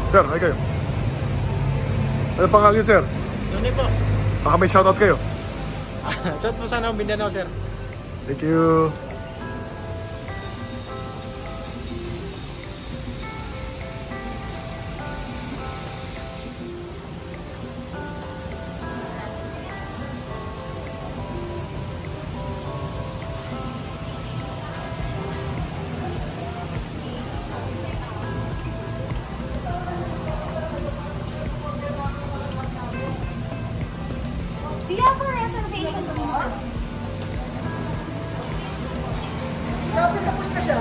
Sir, ay kayo. Ano pangalan niyo, sir? Yun po. Baka may shoutout kayo. Shout po sana ang Mindanao, sir. Thank you. Do you have a reservation tomorrow? Sabi tapos na siya.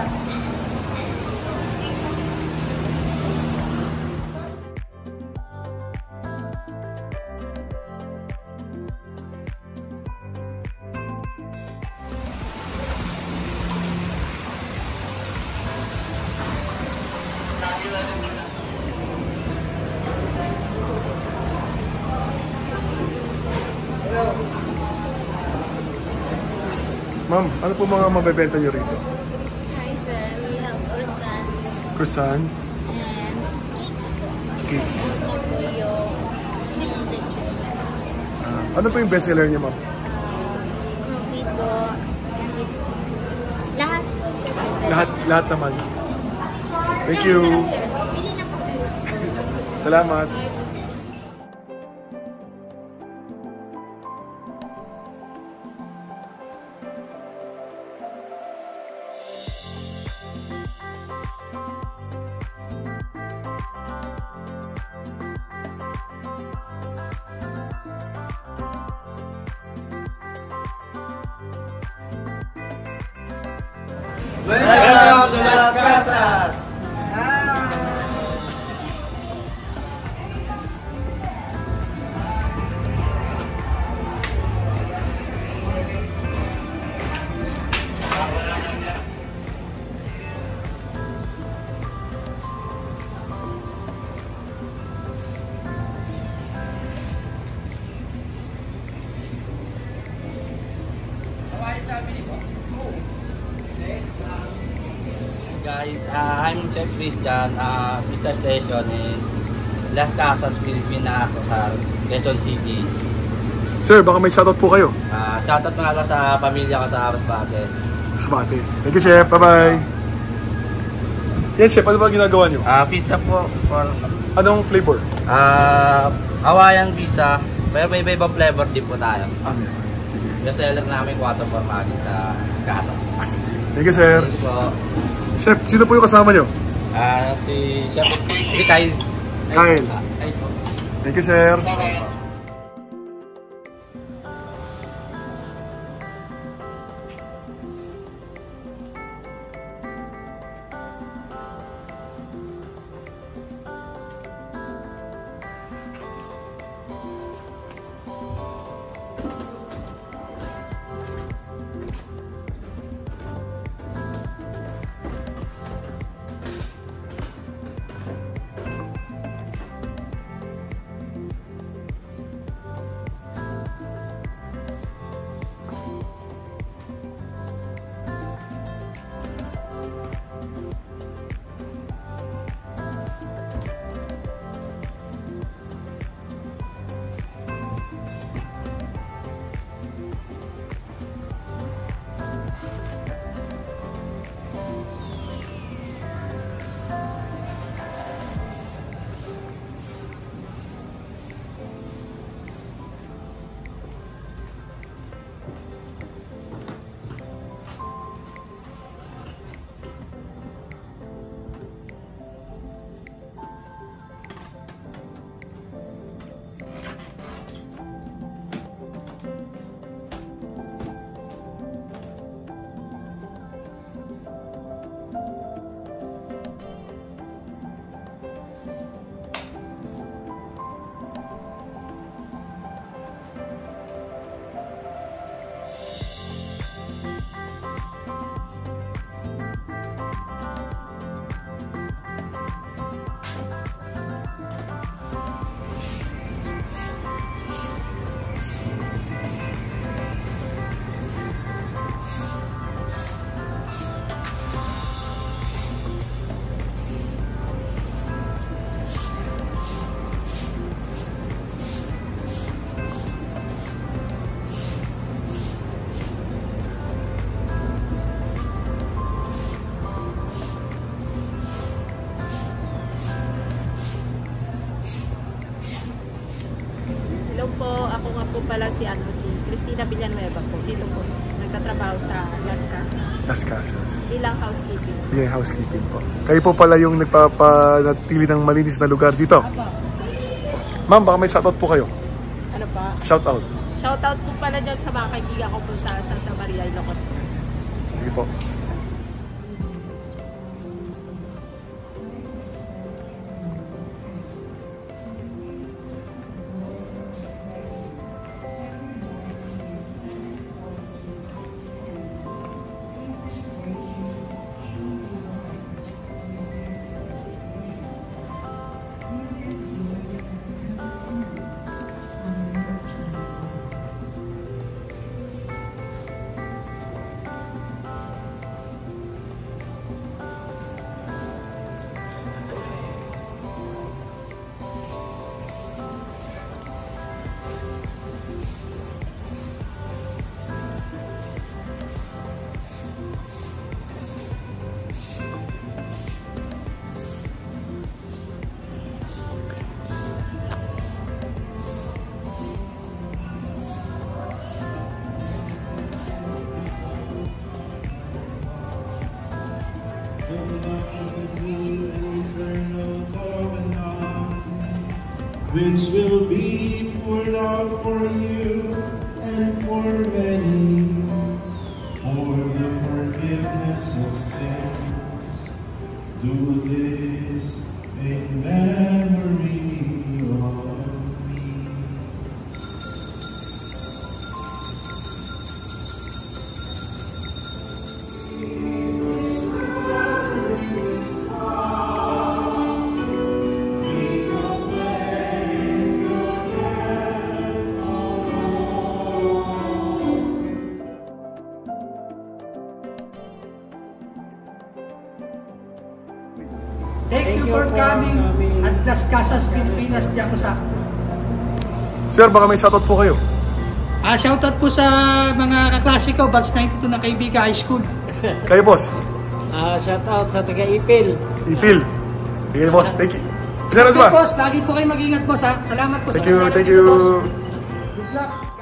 Ma'am, ano po mga mabebenta niyo rito? Hi sir, we have croissants Croissant, and cakes po. cakes. Ito po yung leche. Ano po yung best seller niyo, ma'am? Cookie po. And this po. Lahat po sir. Lahat naman. Thank you. Bili na po. Salamat. Welcome to Las Casas! Guys, I'm Chef Christian, pizza station in Las Casas, Philippines ako sa Quezon City. Sir, baka may shoutout po kayo. Shoutout mga ka sa pamilya ko sa Masbate. Masbate. Thank you, chef. Bye-bye. Yes, chef. Ano ba ginagawa niyo? Pizza po for Anong flavor? Hawaiian pizza. Pero may iba flavor din po tayo. Amen. Sige. Yung seller namin 4 formali sa Casas. Thank you, sir. Thank you po. Chef, sino po yung kasama niyo? Si Chef Kyle. Kyle. Ay po. Thank you, sir. ko nga po pala si Cristina Villanueva po. Dito po. Nagtatrabaho sa Las Casas. Las Casas. Bilang housekeeping. Yung housekeeping po. Kayo po pala yung nagpapanatili ng malinis na lugar dito. Apo. Ma'am, baka may shoutout po kayo. Ano pa? Shoutout. Shoutout po pala dyan sa mga kaibigan ko po sa Santa Maria, Ilocos. Sige po. Which will be poured out for you and for many, for the forgiveness of sins. Do this in memory of me. Thank you for coming at Las Casas, Pilipinas, Diakosa. Sir, baka may shoutout po kayo. Shoutout po sa mga kaklase ko, Batch 92 ng Kaibigan High School. Kayo, boss. Shout out sa taga-Ipil. Ipil. Sige, boss. Thank you. Sir, ano Okay, ba? boss, lagi po kayo mag-ingat, boss, ha? Salamat po Thank sa you, pagdala thank niyo, you. boss. Good luck.